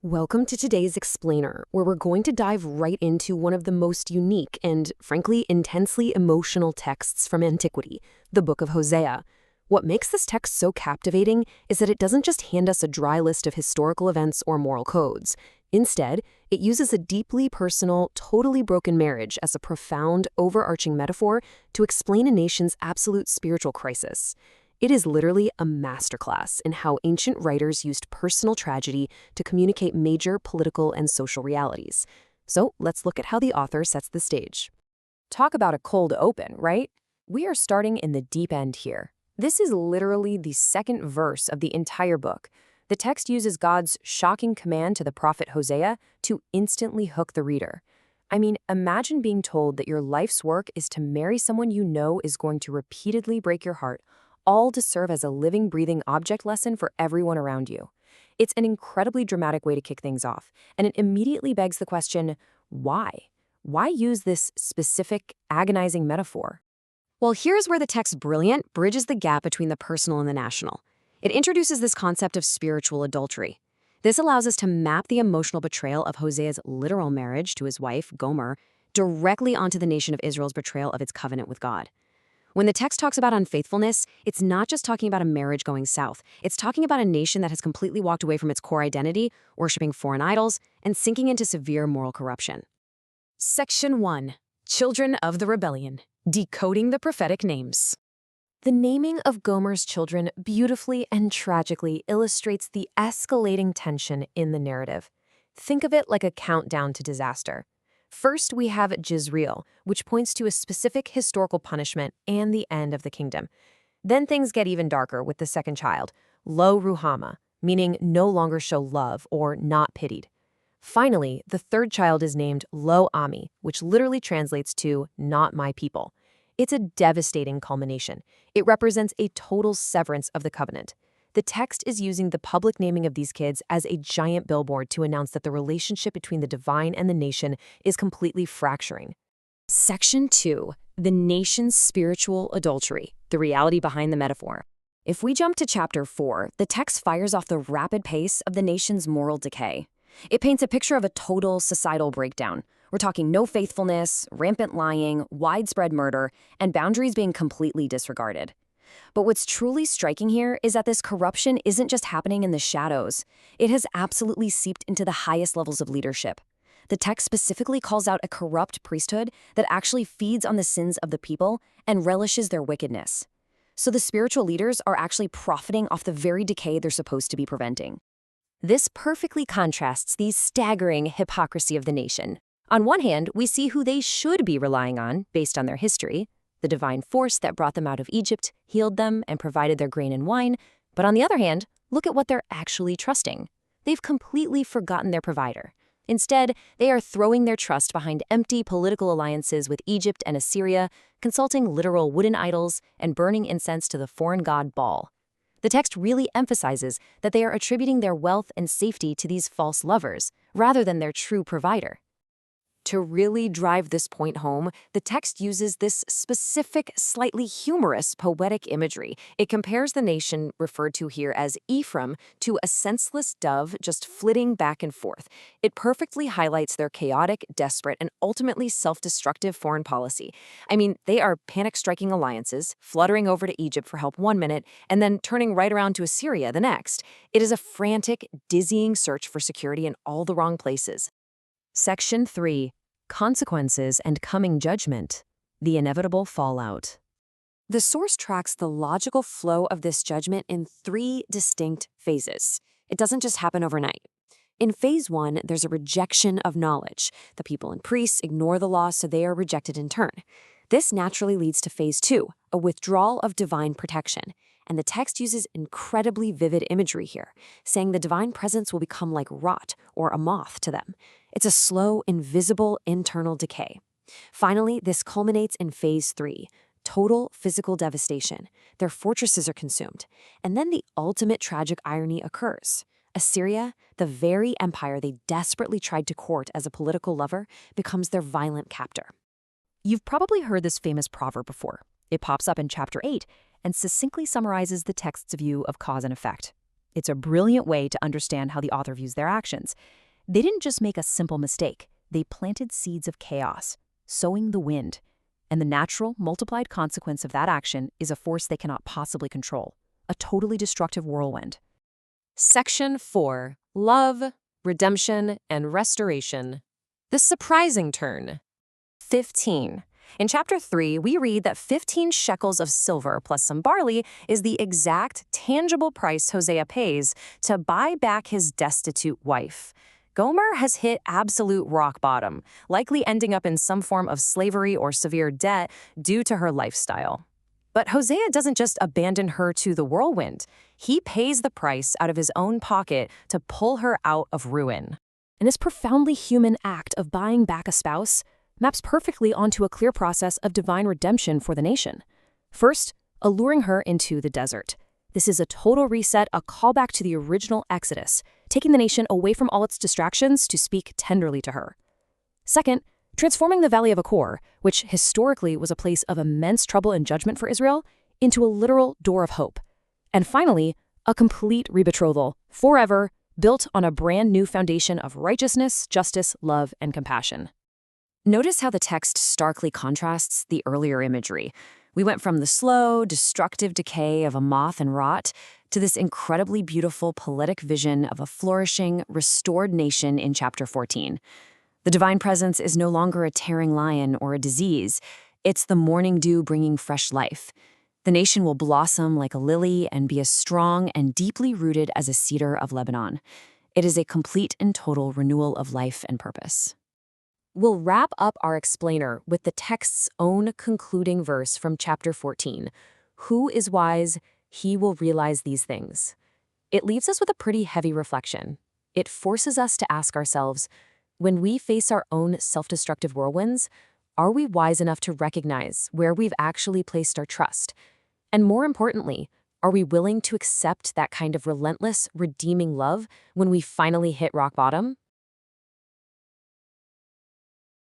Welcome to today's Explainer, where we're going to dive right into one of the most unique and, frankly, intensely emotional texts from antiquity, the Book of Hosea. What makes this text so captivating is that it doesn't just hand us a dry list of historical events or moral codes. Instead, it uses a deeply personal, totally broken marriage as a profound, overarching metaphor to explain a nation's absolute spiritual crisis. It is literally a masterclass in how ancient writers used personal tragedy to communicate major political and social realities. So let's look at how the author sets the stage. Talk about a cold open, right? We are starting in the deep end here. This is literally the second verse of the entire book. The text uses God's shocking command to the prophet Hosea to instantly hook the reader. I mean, imagine being told that your life's work is to marry someone you know is going to repeatedly break your heart, all to serve as a living, breathing object lesson for everyone around you. It's an incredibly dramatic way to kick things off, and it immediately begs the question, why? Why use this specific, agonizing metaphor? Well, here's where the text brilliant bridges the gap between the personal and the national. It introduces this concept of spiritual adultery. This allows us to map the emotional betrayal of Hosea's literal marriage to his wife, Gomer, directly onto the nation of Israel's betrayal of its covenant with God. When the text talks about unfaithfulness, it's not just talking about a marriage going south. It's talking about a nation that has completely walked away from its core identity, worshiping foreign idols, and sinking into severe moral corruption. Section 1. Children of the Rebellion. Decoding the prophetic names. The naming of Gomer's children beautifully and tragically illustrates the escalating tension in the narrative. Think of it like a countdown to disaster. First, we have Jezreel, which points to a specific historical punishment and the end of the kingdom. Then things get even darker with the second child, Lo Ruhama, meaning no longer show love or not pitied. Finally, the third child is named Lo Ami, which literally translates to not my people. It's a devastating culmination. It represents a total severance of the covenant. The text is using the public naming of these kids as a giant billboard to announce that the relationship between the divine and the nation is completely fracturing. Section 2. The nation's spiritual adultery, the reality behind the metaphor. If we jump to chapter 4, the text fires off the rapid pace of the nation's moral decay. It paints a picture of a total societal breakdown. We're talking no faithfulness, rampant lying, widespread murder, and boundaries being completely disregarded. But what's truly striking here is that this corruption isn't just happening in the shadows. It has absolutely seeped into the highest levels of leadership. The text specifically calls out a corrupt priesthood that actually feeds on the sins of the people and relishes their wickedness. So the spiritual leaders are actually profiting off the very decay they're supposed to be preventing. This perfectly contrasts the staggering hypocrisy of the nation. On one hand, we see who they should be relying on based on their history, the divine force that brought them out of Egypt, healed them, and provided their grain and wine. But on the other hand, look at what they're actually trusting. They've completely forgotten their provider. Instead, they are throwing their trust behind empty political alliances with Egypt and Assyria, consulting literal wooden idols, and burning incense to the foreign god Baal. The text really emphasizes that they are attributing their wealth and safety to these false lovers, rather than their true provider. To really drive this point home, the text uses this specific, slightly humorous poetic imagery. It compares the nation referred to here as Ephraim to a senseless dove just flitting back and forth. It perfectly highlights their chaotic, desperate, and ultimately self-destructive foreign policy. I mean, they are panic-striking alliances, fluttering over to Egypt for help one minute, and then turning right around to Assyria the next. It is a frantic, dizzying search for security in all the wrong places. Section 3. Consequences and coming judgment. The inevitable fallout. The source tracks the logical flow of this judgment in 3 distinct phases. It doesn't just happen overnight. In phase 1, there's a rejection of knowledge. The people and priests ignore the law, so they are rejected in turn. This naturally leads to phase 2, a withdrawal of divine protection. And the text uses incredibly vivid imagery here, saying the divine presence will become like rot or a moth to them. It's a slow, invisible internal decay. Finally, this culminates in phase 3, total physical devastation. Their fortresses are consumed. And then the ultimate tragic irony occurs. Assyria, the very empire they desperately tried to court as a political lover, becomes their violent captor. You've probably heard this famous proverb before. It pops up in chapter 8 and succinctly summarizes the text's view of cause and effect. It's a brilliant way to understand how the author views their actions. They didn't just make a simple mistake. They planted seeds of chaos, sowing the wind. And the natural, multiplied consequence of that action is a force they cannot possibly control, a totally destructive whirlwind. Section 4. Love, Redemption, and Restoration. The surprising turn. 15. In chapter 3, we read that 15 shekels of silver plus some barley is the exact, tangible price Hosea pays to buy back his destitute wife. Gomer has hit absolute rock bottom, likely ending up in some form of slavery or severe debt due to her lifestyle. But Hosea doesn't just abandon her to the whirlwind. He pays the price out of his own pocket to pull her out of ruin. And this profoundly human act of buying back a spouse maps perfectly onto a clear process of divine redemption for the nation. First, alluring her into the desert. This is a total reset, a callback to the original Exodus, taking the nation away from all its distractions to speak tenderly to her. Second, transforming the Valley of Achor, which historically was a place of immense trouble and judgment for Israel, into a literal door of hope. And finally, a complete rebetrothal, forever, built on a brand new foundation of righteousness, justice, love, and compassion. Notice how the text starkly contrasts the earlier imagery. We went from the slow, destructive decay of a moth and rot to this incredibly beautiful poetic vision of a flourishing, restored nation in chapter 14. The divine presence is no longer a tearing lion or a disease. It's the morning dew bringing fresh life. The nation will blossom like a lily and be as strong and deeply rooted as a cedar of Lebanon. It is a complete and total renewal of life and purpose. We'll wrap up our explainer with the text's own concluding verse from chapter 14. Who is wise? He will realize these things. It leaves us with a pretty heavy reflection. It forces us to ask ourselves, when we face our own self-destructive whirlwinds, are we wise enough to recognize where we've actually placed our trust? And more importantly, are we willing to accept that kind of relentless, redeeming love when we finally hit rock bottom?